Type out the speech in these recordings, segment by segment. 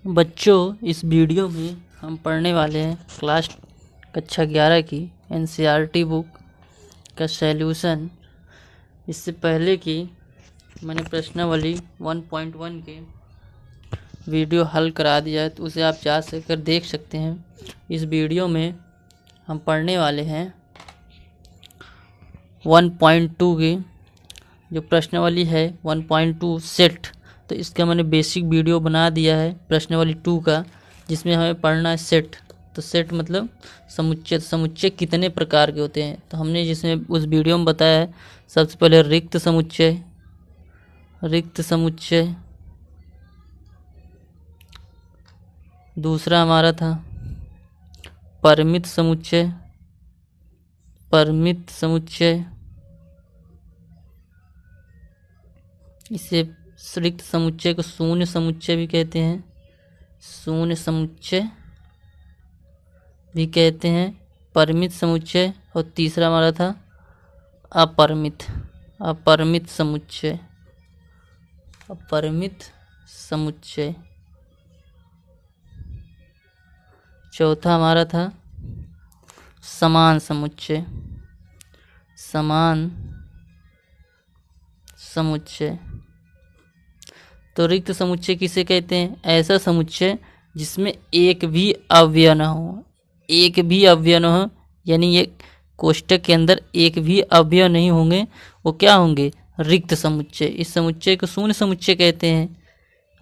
बच्चों, इस वीडियो में हम पढ़ने वाले हैं क्लास कक्षा 11 की एनसीईआरटी बुक का सॉल्यूशन। इससे पहले कि मैंने प्रश्नावली 1.1 के वीडियो हल करा दिया है, तो उसे आप जा कर देख सकते हैं। इस वीडियो में हम पढ़ने वाले हैं 1.2 की जो प्रश्नावली है 1.2 सेट। तो इसका मैंने बेसिक वीडियो बना दिया है प्रश्नावली 2 का, जिसमें हमें पढ़ना है सेट। तो सेट मतलब समुच्चय। समुच्चय कितने प्रकार के होते हैं, तो हमने जिसमें उस वीडियो में बताया है। सबसे पहले रिक्त समुच्चय, रिक्त समुच्चय। दूसरा हमारा था परिमित समुच्चय, परिमित समुच्चय। इसे रिक्त समुच्चय को शून्य समुच्चय भी कहते हैं, शून्य समुच्चय भी कहते हैं, परिमित समुच्चय। और तीसरा हमारा था अपरिमित, अपरिमित समुच्चय, अपरिमित समुच्चय। चौथा हमारा था समान समुच्चय, समान समुच्चय। तो रिक्त समुच्चय किसे कहते हैं? ऐसा समुच्चय जिसमें एक भी अवयव न हो, एक भी अवयव न हो, यानी ये कोष्ठक के अंदर एक भी अवयव नहीं होंगे, वो क्या होंगे? रिक्त समुच्चय। इस समुच्चय को शून्य समुच्चय कहते हैं।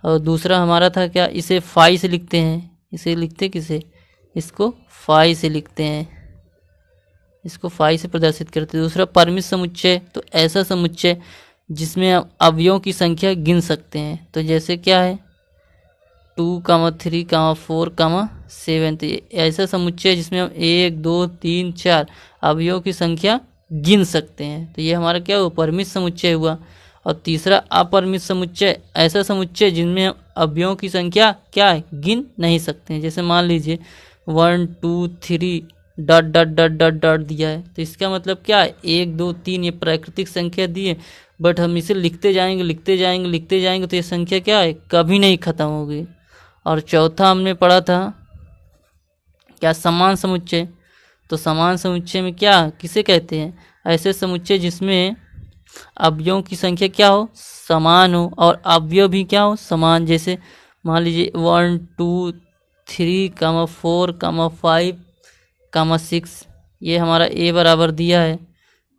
और दूसरा हमारा था क्या? इसे फाई से लिखते हैं। इसे लिखते किसे? इसको फाई से लिखते हैं, इसको फाई से प्रदर्शित करते हैं। दूसरा परिमित समुच्चय, तो ऐसा समुच्चय जिसमें आप अवयवों की संख्या गिन सकते हैं। तो जैसे क्या है 2, 3, 4, 7। तो ऐसा समुच्चय जिसमें हम 1, 2, 3, 4 अवयवों की संख्या गिन सकते हैं। तो ये हमारा क्या हुआ? परिमित समुच्चय हुआ। और तीसरा अपरिमित समुच्चय, ऐसा समुच्चय जिनमें हम अवयवों की संख्या क्या है? गिन नहीं सकते हैं। जैसे मान लीजिए 1, 2, 3 dot dot dot dot dot दिया है, तो इसका मतलब क्या है? 1, 2, 3 ये प्राकृतिक संख्या दी है, बट हम इसे लिखते जाएंगे लिखते जाएंगे लिखते जाएंगे तो ये संख्या क्या है? कभी नहीं खत्म होगी। और चौथा हमने पढ़ा था क्या? समान समुच्चय। तो समान समुच्चय में क्या किसे कहते हैं? ऐसे समुच्चय जिसमें अवयवों की संख्या क्या हो? समान हो, और अवयव भी क्या हो? समान। जैसे मान लीजिए 1, 2, 3, 4, 5, 6 ये हमारा a बराबर दिया है,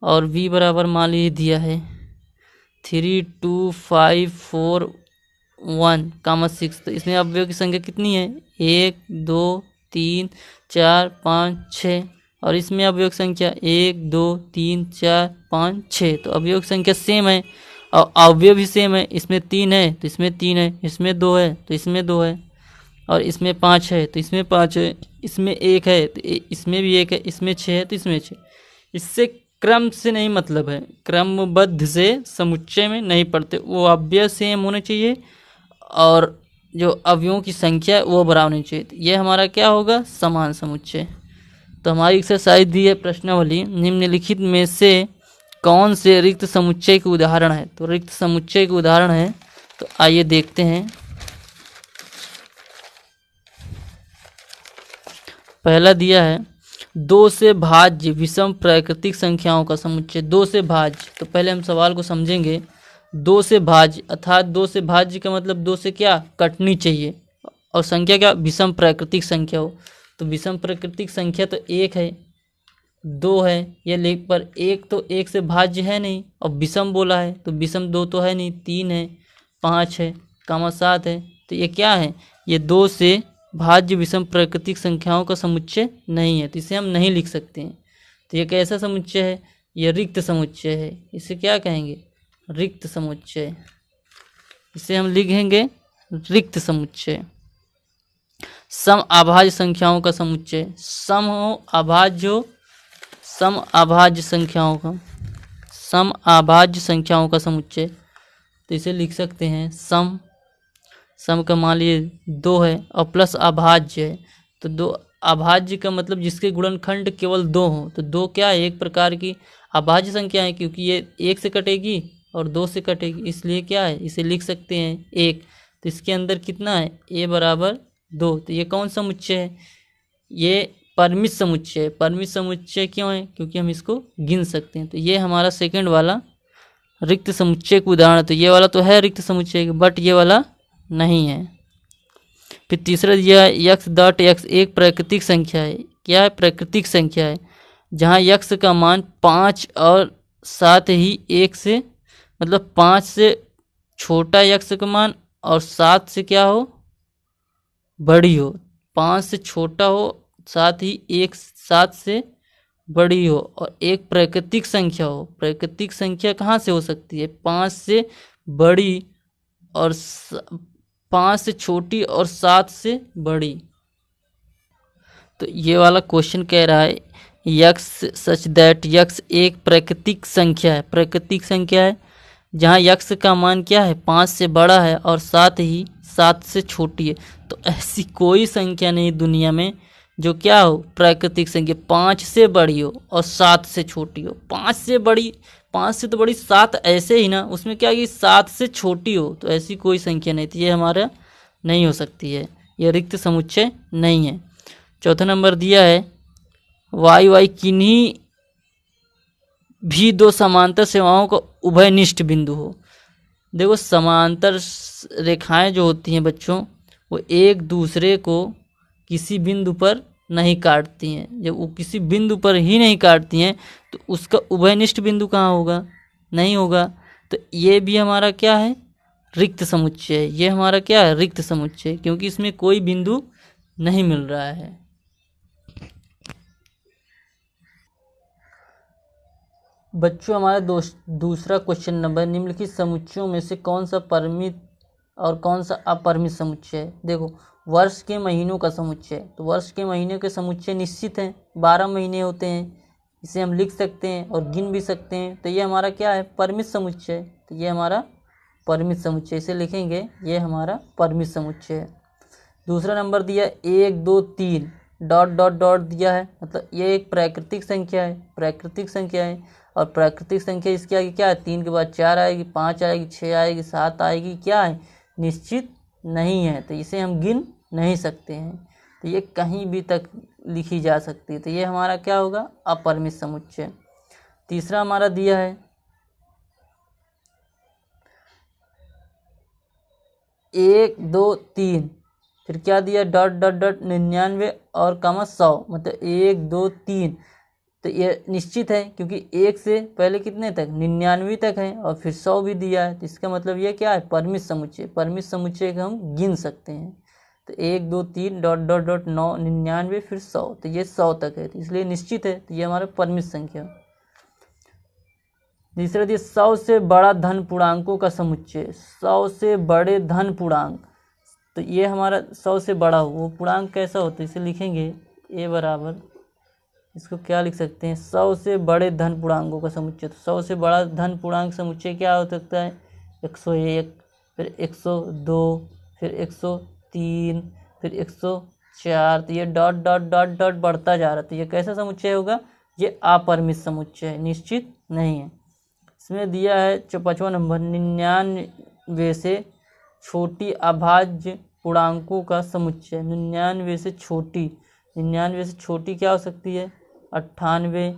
और b बराबर मान लीजिए दिया है 3, 2, 5, 4, 1, 6। तो इसमें अवयव की संख्या कितनी है? 1, 2, 3, 4, 5, 6। और इसमें अवयव की संख्या 1, 2, 3, 4, 5, 6। तो अवयव की संख्या सेम है, और अवयव भी सेम है। इसमें 3 है तो इसमें 3 है, इसमें 2 है तो इसमें 2 है, और इसमें 5 है तो इसमें 5 है, इसमें 1 है तो इसमें भी 1 है, इसमें 6 है तो इसमें 6। इससे क्रम से नहीं मतलब है, क्रमबद्ध से समुच्चय में नहीं पढ़ते। वो अवयव सेम होने चाहिए, और जो अवयवों की संख्या वो बराबर होनी चाहिए। ये हमारा क्या होगा? समान समुच्चय। तो हमारी एक्सरसाइज दी है प्रश्नावली, निम्नलिखित में से कौन से रिक्त समुच्चय के उदाहरण है? तो रिक्त समुच्चय के उदाहरण है, तो आइए देखते हैं। पहला दिया है 2 से भाज्य विषम प्राकृतिक संख्याओं का समुच्चय। 2 से भाज्य, तो पहले हम सवाल को समझेंगे। 2 से भाज्य अर्थात 2 से भाज्य का मतलब 2 से क्या कटनी चाहिए, और संख्या क्या? विषम प्राकृतिक संख्या हो। तो विषम प्राकृतिक संख्या तो 1 है, 2 है, ये लेख पर 1 तो 1 से भाज्य है नहीं, और विषम बोला है तो विषम 2 तो है नहीं, 3 है, 5 है, 7 है। तो ये क्या है? ये 2 से भाज्य विषम प्राकृतिक संख्याओं का समुच्चय नहीं है, तो इसे हम नहीं लिख सकते हैं। तो ये कैसा समुच्चय है? ये रिक्त समुच्चय है। इसे क्या कहेंगे? रिक्त समुच्चय। इसे हम लिखेंगे रिक्त समुच्चय। सम अभाज्य संख्याओं का समुच्चय, सम हो अभाज्य हो, सम अभाज्य संख्याओं का, सम अभाज्य संख्याओं का समुच्चय। तो इसे लिख सकते हैं सम, सम का मान लीजिए 2 है, और प्लस अभाज्य है। तो 2 अभाज्य का मतलब जिसके गुणनखंड केवल 2 हो। तो 2 क्या है? एक प्रकार की अभाज्य संख्या है, क्योंकि ये 1 से कटेगी और 2 से कटेगी, इसलिए क्या है? इसे लिख सकते हैं 1। तो इसके अंदर कितना है, a बराबर 2। तो ये कौन समुच्चय है, ये परिमित समुच्चय है। परिमित समुच्चय क्यों है, क्योंकि हम इसको गिन सकते हैं। तो ये हमारा सेकंड वाला रिक्त समुच्चय का उदाहरण है। तो ये वाला तो है रिक्त समुच्चय बट ये वाला नहीं है। फिर तीसरा दिया है यक्स डॉट एक्स एक प्राकृतिक संख्या है। क्या है, प्राकृतिक संख्या है जहाँ यक्स का मान 5 और साथ ही 1 से मतलब 5 से छोटा यक्स का मान और 7 से क्या हो, बड़ी हो। 5 से छोटा हो साथ ही 1 7 से बड़ी हो और एक प्राकृतिक संख्या हो। प्राकृतिक संख्या कहाँ से हो सकती है, 5 से बड़ी और 5 से छोटी और 7 से बड़ी। तो ये वाला क्वेश्चन कह रहा है यक्स सच दैट यक्स एक प्राकृतिक संख्या है। प्राकृतिक संख्या है जहाँ यक्स का मान क्या है, 5 से बड़ा है और साथ ही 7 से छोटी है। तो ऐसी कोई संख्या नहीं दुनिया में जो क्या हो, प्राकृतिक संख्या 5 से बड़ी हो और 7 से छोटी हो। 5 से बड़ी, 5 से तो बड़ी 7 ऐसे ही ना, उसमें क्या कि 7 से छोटी हो। तो ऐसी कोई संख्या नहीं थी, ये हमारा नहीं हो सकती है, यह रिक्त समुच्चय नहीं है। चौथा नंबर दिया है वाई वाई किन्हीं भी दो समांतर सेवाओं का उभयनिष्ठ बिंदु हो। देखो समांतर रेखाएं जो होती हैं बच्चों, वो एक दूसरे को किसी बिंदु पर नहीं काटती हैं। जब वो किसी बिंदु पर ही नहीं काटती हैं तो उसका उभयनिष्ठ बिंदु कहाँ होगा, नहीं होगा। तो ये भी हमारा क्या है, रिक्त समुच्चय है। ये हमारा क्या है, रिक्त समुच्चय, क्योंकि इसमें कोई बिंदु नहीं मिल रहा है। बच्चों हमारा दूसरा क्वेश्चन नंबर, निम्नलिखित समुच्चयों में से कौन सा परिमित और कौन सा अपरिमित समुच्चय है। देखो वर्ष के महीनों का समुच्चय, तो वर्ष के महीनों के समुच्चय निश्चित हैं, 12 महीने होते हैं, इसे हम लिख सकते हैं और गिन भी सकते हैं। तो ये हमारा क्या है, परिमित समुच्चय। तो ये हमारा परिमित समुच्चय, इसे लिखेंगे ये हमारा परिमित समुच्चय है। दूसरा नंबर दिया 1 2 3 डॉट डॉट डॉट दिया है, मतलब ये एक प्राकृतिक संख्या है। प्राकृतिक संख्या है और प्राकृतिक संख्या इसके आगे क्या है, 3 के बाद 4 आएगी, 5 आएगी, 6 आएगी, 7 आएगी, क्या है, निश्चित नहीं है। तो इसे हम गिन नहीं सकते हैं। तो ये कहीं भी तक लिखी जा सकती है। तो ये हमारा क्या होगा, अपरिमित समुच्चय। तीसरा हमारा दिया है 1 2 3, फिर क्या दिया डॉट डॉट डॉट 99 और कमा 100, मतलब 1 2 3। तो ये निश्चित है क्योंकि 1 से पहले कितने तक, 99 तक है और फिर 100 भी दिया है। तो इसका मतलब ये क्या है, परिमित समुच्चय। परिमित समुच्चय को हम गिन सकते हैं। तो 1 2 3 डॉट डॉट डॉट 99 फिर 100, तो ये 100 तक है, तो इसलिए निश्चित है। तो ये हमारा परिमित संख्या। तीसरा दिया 100 से बड़ा धन पूर्णांकों का समुच्चय। 100 से बड़े धन पूर्णांक, तो ये हमारा 100 से बड़ा हो, वो पूर्णांक कैसा होता है, इसे लिखेंगे ए बराबर, इसको क्या लिख सकते हैं, 100 से बड़े धन पूर्णांकों का समुच्चय। तो 100 से बड़ा धन पूर्णांक समुच्चय क्या हो सकता है, 101, फिर 102, फिर 103, फिर 104। तो ये डॉट डॉट डॉट डॉट बढ़ता जा रहा है। तो ये कैसा समुच्चय होगा, ये अपरिमित समुच्चय है, निश्चित नहीं है। इसमें दिया है 5वां नंबर 99 से छोटी अभाज्य पूर्णांकों का समुच्चय। 99 से छोटी, 99 से छोटी क्या हो सकती है, 98।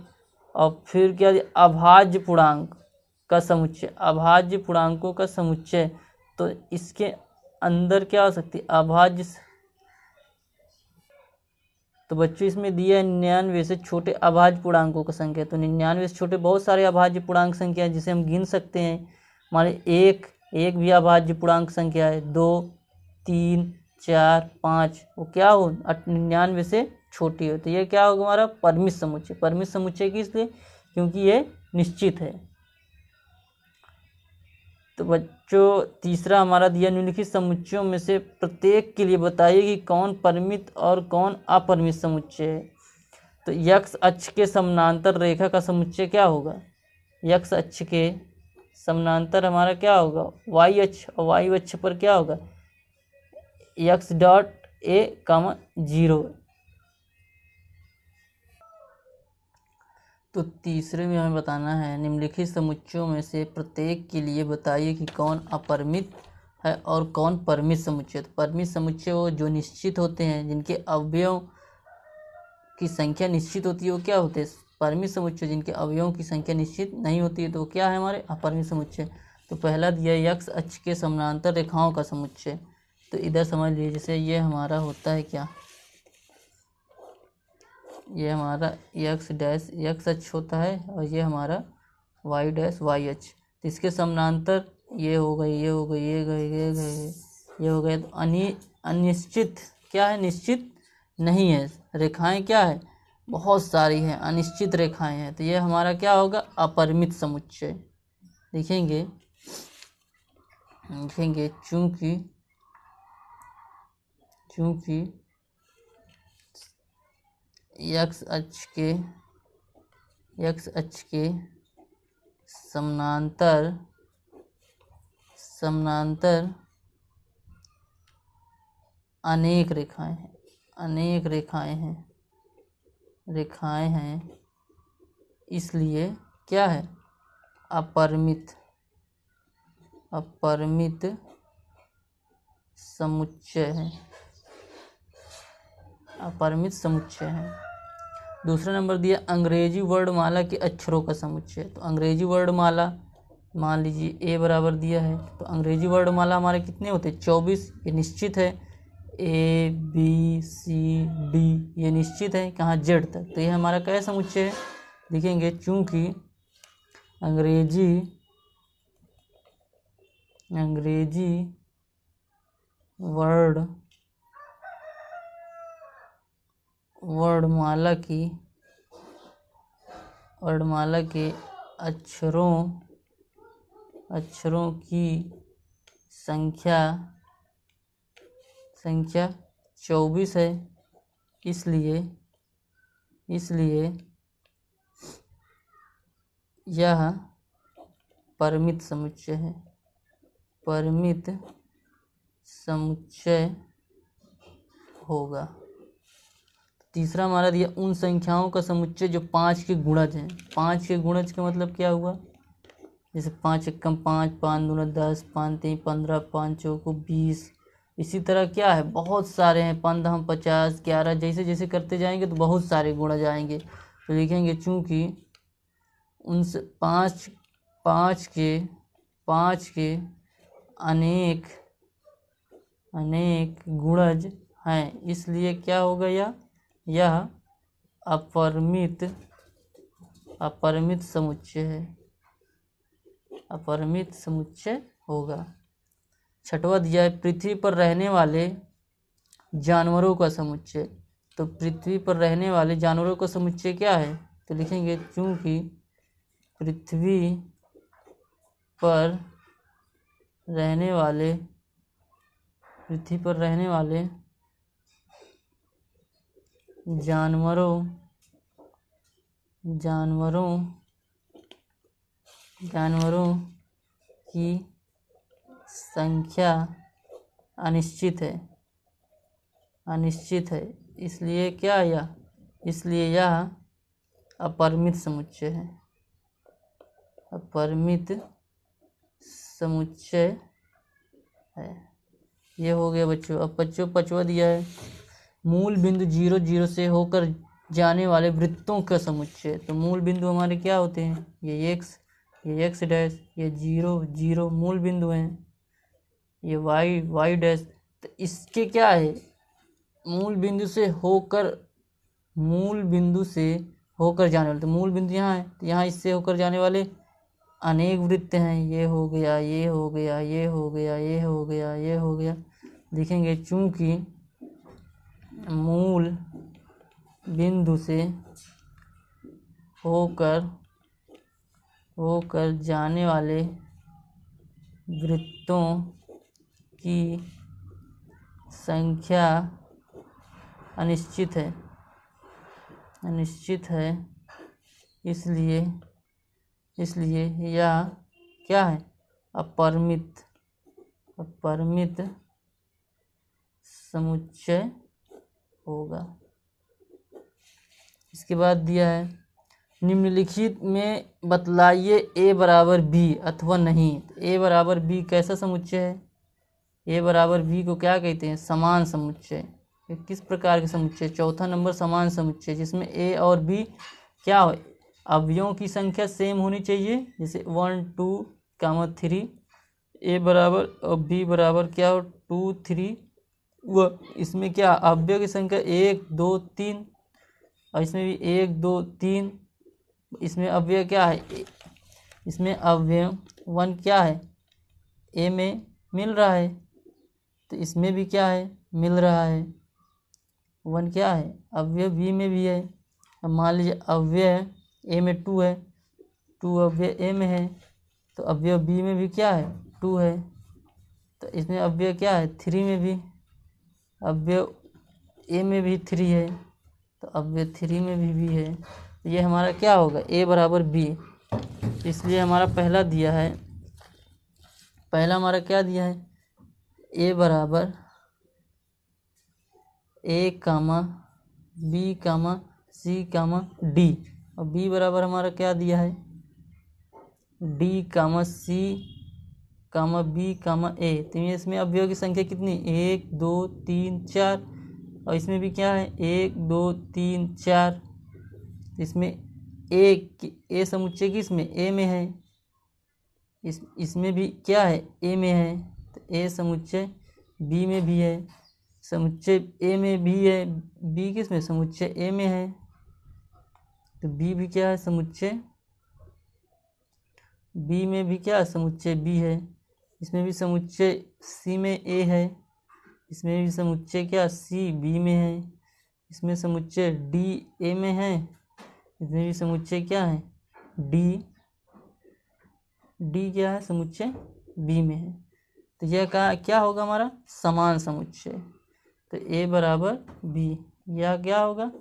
और फिर क्या, अभाज्य पूर्णांक का समुच्चय, अभाज्य पूर्णांकों का समुच्चय। तो इसके अंदर क्या हो सकती है, अभाज्य। तो बच्चों इसमें दिया है 99 से छोटे अभाज्य पूर्णांकों का संख्या। तो 99 से छोटे बहुत सारे अभाज्य पूर्णांक संख्या है जिसे हम गिन सकते हैं। हमारे एक भी अभाज्य पूर्णांक संख्या है, 2 3 4 5, वो क्या हो, 99 से छोटी हो। तो ये क्या होगा, हमारा परिमित समुच्चय। परिमित समुच्चय किस लिए, क्योंकि ये निश्चित है। तो बच्चों तीसरा हमारा दिया निम्नलिखित समुच्चयों में से प्रत्येक के लिए बताइए कि कौन परिमित और कौन अपरिमित समुच्चय है। तो यक्स अक्ष के समानांतर रेखा का समुच्चय क्या होगा, यक्स अक्ष के समानांतर हमारा क्या होगा, वाई अक्ष, और वाई अक्ष पर क्या होगा, यक्स डॉट ए कॉमा 0। तो तीसरे में हमें बताना है निम्नलिखित समुच्चयों में से प्रत्येक के लिए बताइए कि कौन अपरिमित है और कौन परिमित समुच्चय। तो परिमित समुच्चय वो जो निश्चित होते हैं, जिनके अवयव की संख्या निश्चित होती है, वो क्या होते हैं, परिमित समुच्चय। जिनके अवयवों की संख्या निश्चित नहीं होती है तो वो क्या है, हमारे अपरिमित समुच्चय। तो पहला दिया x अक्ष के समानांतर रेखाओं का समुच्चय। तो इधर समझ लीजिए, जैसे ये हमारा होता है क्या, ये हमारा x डैश x अक्ष होता है और ये हमारा y डैश y अक्ष। तो इसके समानांतर ये हो गई, ये हो गई, ये गए, ये गए, ये हो गए। तो अनिश्चित क्या है, निश्चित नहीं है। रेखाएं क्या है, बहुत सारी हैं, अनिश्चित रेखाएं हैं। तो ये हमारा क्या होगा, अपरिमित समुच्चय। लिखेंगे चूंकि x अक्ष के समानांतर अनेक रेखाएं हैं, इसलिए क्या है, अपरिमित समुच्चय है, अपरिमित समुच्चय है। दूसरा नंबर दिया अंग्रेजी वर्णमाला के अक्षरों का समुच्चय। तो अंग्रेजी वर्णमाला मान लीजिए ए बराबर दिया है, तो अंग्रेजी वर्णमाला हमारे कितने होते हैं, 24। ये निश्चित है, ए बी सी डी ये निश्चित है, कहाँ, जेड तक। तो ये हमारा क्या समुच्चय है, लिखेंगे चूंकि अंग्रेजी वर्णमाला के अक्षरों की संख्या 24 है, इसलिए यह परिमित समुच्चय है, परिमित समुच्चय होगा। तीसरा हमारा दिया उन संख्याओं का समुच्चय जो 5 के गुणज हैं। 5 के गुणज का मतलब क्या हुआ, जैसे 5 एकम 5, 5 दूना 10, 5 तीन 15, 5 चौको 20। इसी तरह क्या है, बहुत सारे हैं, 15 50 11, जैसे जैसे करते जाएंगे तो बहुत सारे गुणज आएंगे। तो लिखेंगे चूँकि उन 5 के अनेक गुणज हैं, इसलिए क्या होगा, यह अपरिमित समुच्चय है, अपरिमित समुच्चय होगा। छठवां दिया है पृथ्वी पर रहने वाले जानवरों का समुच्चय। तो पृथ्वी पर रहने वाले जानवरों का समुच्चय क्या है, तो लिखेंगे चूंकि पृथ्वी पर रहने वाले जानवरों की संख्या अनिश्चित है, इसलिए क्या यह, इसलिए यह अपरिमित समुच्चय है, अपरिमित समुच्चय है। ये हो गया बच्चों। अब बच्चों पांचवा दिया है मूल बिंदु 0 0 से होकर जाने वाले वृत्तों का समुच्चय। तो मूल बिंदु हमारे क्या होते हैं, ये x डैश, ये 0 0 मूल बिंदु हैं, ये y डैश। तो इसके क्या है, मूल बिंदु से होकर जाने वाले, तो मूल बिंदु यहाँ है, तो यहाँ इससे होकर जाने वाले अनेक वृत्त हैं। ये हो गया, ये हो गया, ये हो गया, ये हो गया, ये हो गया। लिखेंगे चूंकि मूल बिंदु से होकर जाने वाले वृत्तों की संख्या अनिश्चित है, इसलिए यह क्या है, अपरिमित समुच्चय होगा। इसके बाद दिया है निम्नलिखित में बतलाइए a बराबर b अथवा नहीं। a बराबर b कैसा समुच्चय है, ए बराबर बी को क्या कहते हैं? समान समुच्चय। ये किस प्रकार के समुच्चय? चौथा नंबर समान समुच्चय, जिसमें ए और बी क्या हो? अवयवों की संख्या सेम होनी चाहिए, जैसे 1 2 3। ए बराबर और बी बराबर क्या हो? 2 3। वह इसमें क्या अवयव की संख्या 1 2 3, और इसमें भी 1 2 3। इसमें अवयव क्या है? इसमें अवयव 1 क्या है? ए में मिल रहा है, तो इसमें भी क्या है? मिल रहा है। 1 क्या है? अवयव बी में भी है। अब मान लीजिए अवयव ए में 2 है, 2 अवयव ए में है, तो अवयव बी में भी क्या है? 2 है। तो इसमें अवयव क्या है? 3 में भी, अवयव ए में भी 3 है, तो अवयव 3 में भी है। तो ये हमारा क्या होगा? ए बराबर बी। इसलिए हमारा पहला दिया है, पहला हमारा क्या दिया है? ए बराबर ए कामा बी कामा सी कामा डी, और बी बराबर हमारा क्या दिया है? डी कामा सी कामा बी कामा ए। तो इसमें अवयव की संख्या कितनी? 1 2 3 4, और इसमें भी क्या है? 1 2 3 4। इसमें ए समुच्चय किसमें? ए में है। इसमें भी क्या है? ए में है। तो ए समुच्चय बी में भी है, समुच्चय ए में भी है। बी किसमें? समुच्चय ए में है, तो बी भी क्या है? समुच्चय बी में भी क्या है? समुच्चय बी है। इसमें भी समुच्चय सी में ए है, इसमें भी समुच्चय क्या? सी बी में है। इसमें समुच्चय डी ए में है, इसमें भी समुच्चय क्या है? डी क्या है? समुच्चय बी में है। तो यह क्या होगा हमारा? समान समुच्चय। तो ए बराबर बी, यह क्या होगा?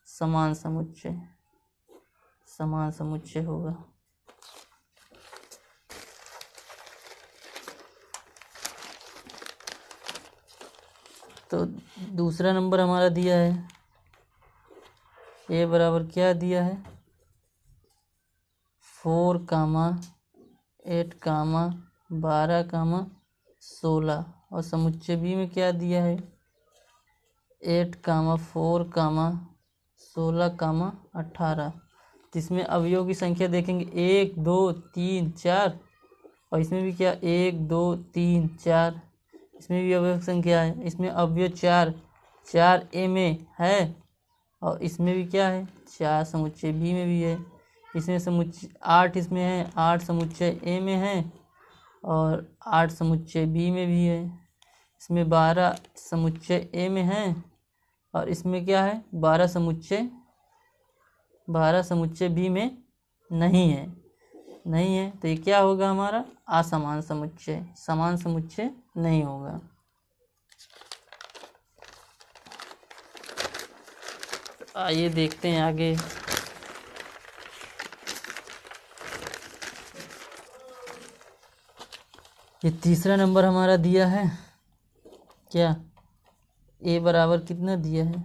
समान समुच्चय, समान समुच्चय होगा। तो दूसरा नंबर हमारा दिया है, ए बराबर क्या दिया है? 4 8 12 16, और समुच्चय बी में क्या दिया है? 8 4 16 18। इसमें अवयव की संख्या देखेंगे 1 2 3 4, और इसमें भी क्या? 1 2 3 4। इसमें भी अवयव संख्या है। इसमें अवयव 4 ए में है, और इसमें भी क्या है? 4 समुच्चय बी में भी है। इसमें समुच्चय 8 इसमें है, 8 समुच्चय ए में है, और 8 समुच्चय बी में भी है। इसमें 12 समुच्चय ए में है, और इसमें क्या है? 12 समुच्चय बी में नहीं है, तो ये क्या होगा हमारा? असमान समुच्चय, समान समुच्चय नहीं होगा। आइए देखते हैं आगे। ये तीसरा नंबर हमारा दिया है क्या? ए बराबर कितना दिया है?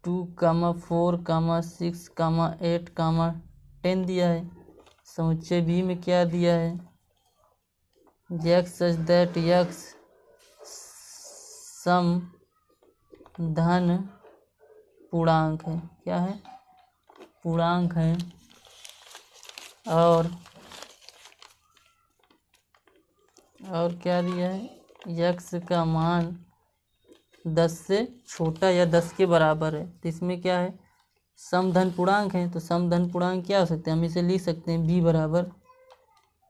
2 4 6 8 10 दिया है। समुच्चय बी में क्या दिया है? x such that x सम धन पूर्णांक है। क्या है? पूर्णांक है। और क्या दिया है? x का मान 10 से छोटा या 10 के बराबर है। तो इसमें क्या है? समधन पूर्णांक है, तो समधन पूर्णांक क्या हो सकते हैं? हम इसे लिख सकते हैं b बराबर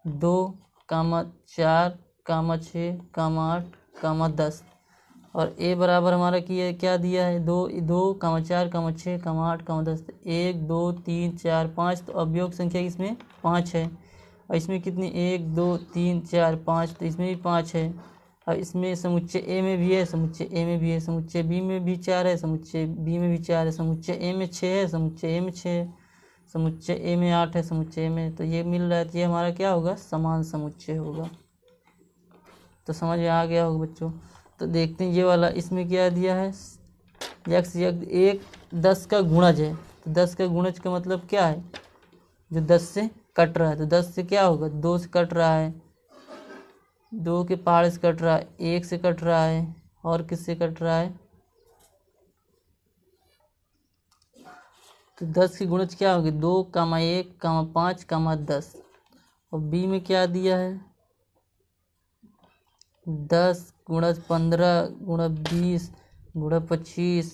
2 4 6 8 10, और a बराबर हमारा क्या दिया है? 2 4 6 8 10। 1 2 3 4 5, तो अवयव संख्या इसमें 5 है, और इसमें कितनी? 1 2 3 4 5, तो इसमें भी 5 है। और इसमें समुच्चय ए में भी है, समुच्चय ए में भी है, समुच्चय बी में भी 4 है, समुच्चय बी में भी 4 है, समुच्चय ए में 6 है, समुच्चय ए में 6 है, समुच्चय ए में 8 है, समुच्चय ए में, तो ये मिल रहा है। तो ये हमारा क्या होगा? समान समुच्चय होगा। तो समझ में आ गया होगा बच्चों। तो देखते हैं ये वाला, इसमें क्या दिया है? x एक 10 का गुणज है। तो 10 का गुणज का मतलब क्या है? जो 10 से कट रहा है, तो 10 से क्या होगा? 2 से कट रहा है, 2 के पहाड़ से कट रहा है, 1 से कट रहा है, और किससे कट रहा है? तो 10 की गुणज क्या होगी? 2, 1, 5, 10। और बी में क्या दिया है? 10 गुणज 15 गुणा 20 गुणा 25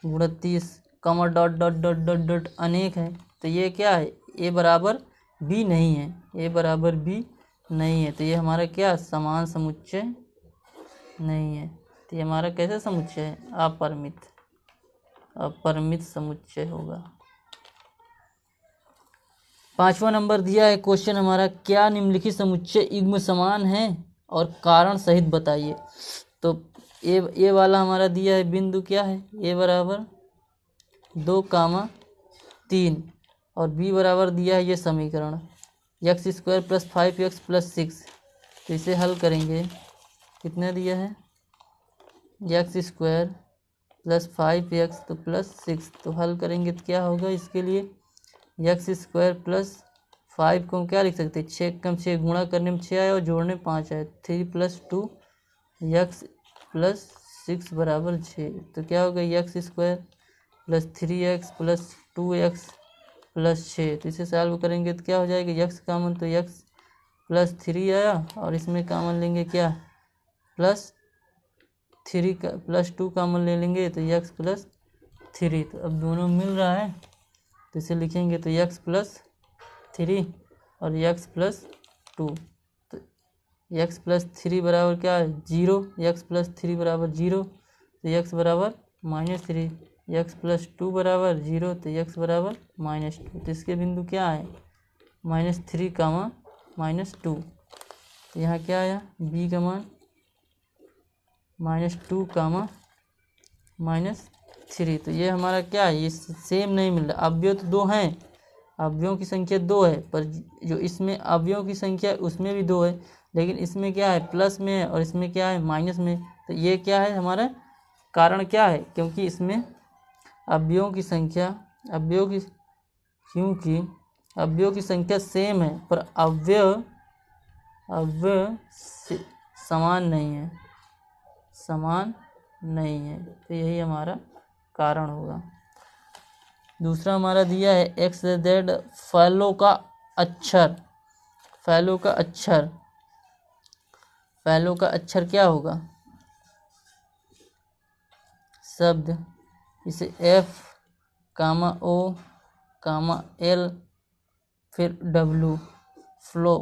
गुणा 30, कमा dot dot dot dot dot अनेक है। तो ये क्या है? ए बराबर बी नहीं है, ए बराबर बी नहीं है। तो ये हमारा क्या? समान समुच्चय नहीं है। तो ये हमारा कैसा समुच्चय है? अपरिमित, अपरिमित समुच्चय होगा। 5वां नंबर दिया है क्वेश्चन हमारा, क्या निम्नलिखित समुच्चय युग्म समान है और कारण सहित बताइए। तो ए वाला हमारा दिया है बिंदु क्या है? ए बराबर 2, 3 और बी बराबर दिया है ये समीकरण x² + 5x + 6। तो इसे हल करेंगे, कितना दिया है? x² + 5x तो +6। तो हल करेंगे तो क्या होगा इसके लिए? x² + 5 को हम क्या लिख सकते हैं? 6 कम 6 गुणा करने में 6 आया और जोड़ने में 5 आया। 3 + 2 x + 6 बराबर 6। तो क्या होगा? x² + 3x + 2x + 6। तो इसे सॉल्व करेंगे तो क्या हो जाएगा? x कामन, तो x + 3 आया और इसमें कामन लेंगे क्या? +3 का +2 कामन ले लेंगे तो x + 3। तो अब दोनों मिल रहा है तो इसे लिखेंगे तो x + 3 और x + 2। तो x + 3 बराबर क्या है? 0। x + 3 बराबर 0 तो x बराबर -3। x + 2 बराबर 0 तो x बराबर -2। तो इसके बिंदु क्या है? -3, -2। तो यहाँ क्या आया? b का मान -2, -3। तो ये हमारा क्या है? ये सेम नहीं मिल रहा। अवयव तो 2 हैं, अवयवों की संख्या 2 है, पर जो इसमें अवयवों की संख्या उसमें भी 2 है, लेकिन इसमें क्या है? प्लस में है और इसमें क्या है? माइनस में। तो ये क्या है हमारा कारण? क्या है? क्योंकि इसमें अवयवों की संख्या क्योंकि अवयवों की संख्या सेम है पर अवयव समान नहीं है। तो यही हमारा कारण होगा। दूसरा हमारा दिया है XZ फैलो का अक्षर क्या होगा? शब्द, इसे F, O, L फिर W फ्लो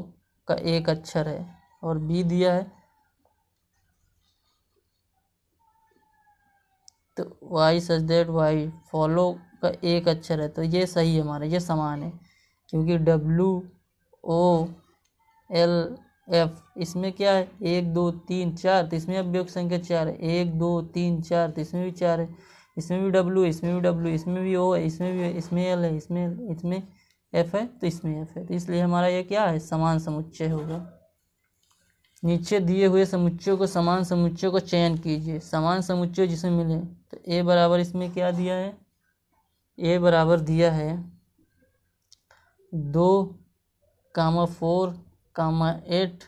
का एक अक्षर है। और B दिया है तो Y such that Y follow का एक अक्षर है। तो ये सही है हमारा, ये समान है, क्योंकि WOLF इसमें क्या है? 1 2 3 4, तो इसमें अवयव की संख्या 4 है। 1 2 3 4 तो इसमें भी 4 है। इसमें भी W, इसमें भी W, इसमें भी O है, इसमें भी, इसमें L है, इसमें F है, तो इसमें F है। तो इसलिए हमारा ये क्या है? समान समुच्चय होगा। नीचे दिए हुए समुच्चयों को समान समुच्चयों का चयन कीजिए। समान समुच्चय जिसे मिले तो A बराबर इसमें क्या दिया है? A बराबर दिया है 2, 4, 8,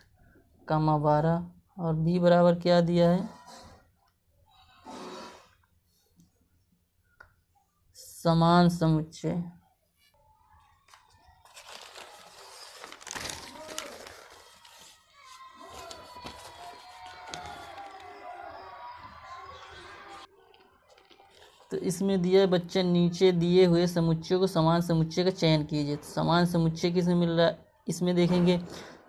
12 और B बराबर क्या दिया है? समान समुच्चय। तो इसमें दिया है बच्चे, नीचे दिए हुए समुच्चयों को समान समुच्चय का चयन कीजिए। तो समान समुच्चय किसे मिल रहा है? इसमें देखेंगे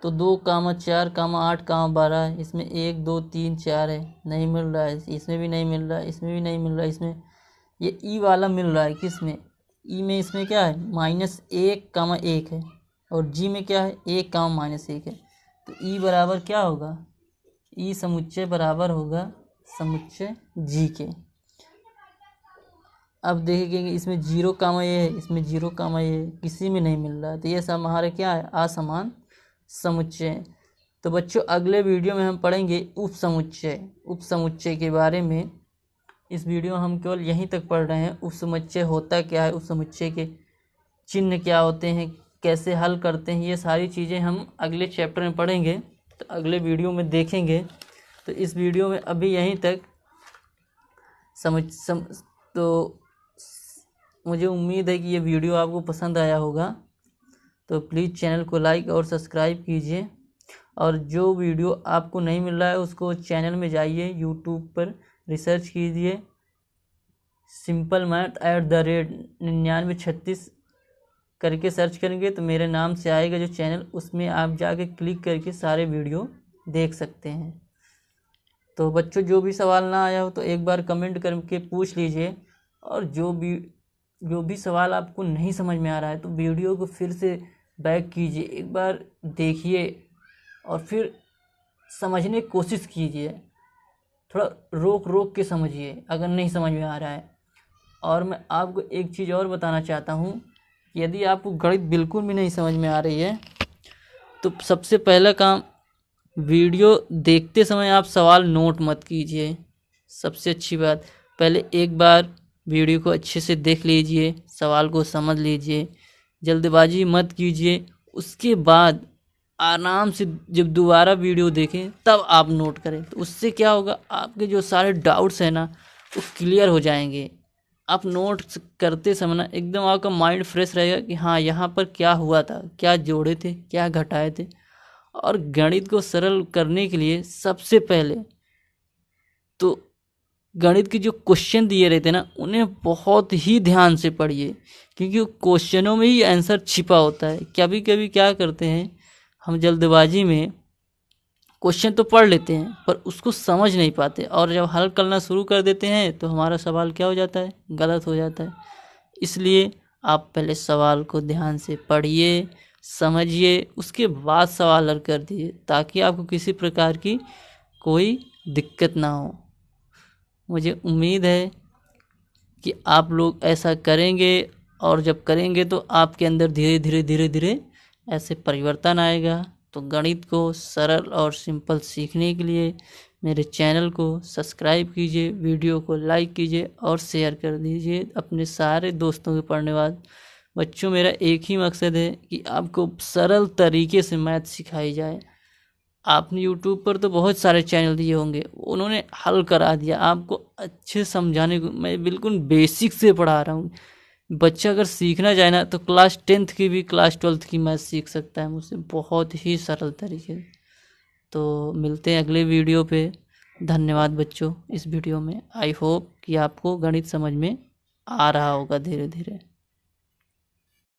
तो 2, 4, 8, 12 है। इसमें 1 2 3 4 है, नहीं मिल रहा है। इसमें भी नहीं मिल रहा है, इसमें भी नहीं मिल रहा है। इसमें ये ई वाला मिल रहा है। किसमें? ई में इसमें क्या है? -1, 1 है और जी में क्या है? 1, -1 है। तो ई बराबर क्या होगा? ई समुच्चय बराबर होगा समुच्चय जी के। अब देखेंगे इसमें 0, ये है, इसमें 0, ये है, किसी में नहीं मिल रहा है। तो ये सब हमारे क्या है? असमान समुच्चय। तो बच्चों अगले वीडियो में हम पढ़ेंगे उप समुच्चय के बारे में। इस वीडियो में हम केवल यहीं तक पढ़ रहे हैं। उप समुच्चय होता क्या है, उप समुच्चय के चिन्ह क्या होते हैं, कैसे हल करते हैं, ये सारी चीज़ें हम अगले चैप्टर में पढ़ेंगे। तो अगले वीडियो में देखेंगे। तो इस वीडियो में अभी यहीं तक तो मुझे उम्मीद है कि ये वीडियो आपको पसंद आया होगा। तो प्लीज़ चैनल को लाइक और सब्सक्राइब कीजिए, और जो वीडियो आपको नहीं मिल रहा है उसको चैनल में जाइए, यूट्यूब पर रिसर्च कीजिए simpleMath@9936 करके सर्च करेंगे तो मेरे नाम से आएगा जो चैनल, उसमें आप जाके क्लिक करके सारे वीडियो देख सकते हैं। तो बच्चों जो भी सवाल ना आया हो तो एक बार कमेंट करके पूछ लीजिए, और जो भी सवाल आपको नहीं समझ में आ रहा है तो वीडियो को फिर से बैक कीजिए, एक बार देखिए और फिर समझने की कोशिश कीजिए, थोड़ा रोक के समझिए अगर नहीं समझ में आ रहा है। और मैं आपको एक चीज़ और बताना चाहता हूँ, यदि आपको गणित बिल्कुल भी नहीं समझ में आ रही है तो सबसे पहला काम, वीडियो देखते समय आप सवाल नोट मत कीजिए। सबसे अच्छी बात, पहले एक बार वीडियो को अच्छे से देख लीजिए, सवाल को समझ लीजिए, जल्दबाजी मत कीजिए। उसके बाद आराम से जब दोबारा वीडियो देखें तब आप नोट करें, तो उससे क्या होगा, आपके जो सारे डाउट्स हैं ना वो क्लियर हो जाएंगे। आप नोट करते समय ना एकदम आपका माइंड फ्रेश रहेगा कि हाँ यहाँ पर क्या हुआ था, क्या जोड़े थे, क्या घटाए थे। और गणित को सरल करने के लिए सबसे पहले तो गणित के जो क्वेश्चन दिए रहते हैं ना उन्हें बहुत ही ध्यान से पढ़िए, क्योंकि क्वेश्चनों में ही आंसर छिपा होता है। कभी कभी क्या करते हैं हम, जल्दबाजी में क्वेश्चन तो पढ़ लेते हैं पर उसको समझ नहीं पाते, और जब हल करना शुरू कर देते हैं तो हमारा सवाल क्या हो जाता है, गलत हो जाता है। इसलिए आप पहले सवाल को ध्यान से पढ़िए, समझिए, उसके बाद सवाल हल कर दीजिए, ताकि आपको किसी प्रकार की कोई दिक्कत ना हो। मुझे उम्मीद है कि आप लोग ऐसा करेंगे, और जब करेंगे तो आपके अंदर धीरे धीरे ऐसे परिवर्तन आएगा। तो गणित को सरल और सिंपल सीखने के लिए मेरे चैनल को सब्सक्राइब कीजिए, वीडियो को लाइक कीजिए और शेयर कर दीजिए अपने सारे दोस्तों के पढ़ने वाले बच्चों। मेरा एक ही मकसद है कि आपको सरल तरीके से मैथ सिखाई जाए। आपने यूट्यूब पर तो बहुत सारे चैनल दिए होंगे, उन्होंने हल करा दिया, आपको अच्छे समझाने को मैं बिल्कुल बेसिक से पढ़ा रहा हूँ। बच्चा अगर सीखना चाहे ना तो क्लास 10th की भी, क्लास 12th की मैथ सीख सकता है मुझसे बहुत ही सरल तरीके से। तो मिलते हैं अगले वीडियो पे। धन्यवाद बच्चों इस वीडियो में। आई होप कि आपको गणित समझ में आ रहा होगा धीरे धीरे।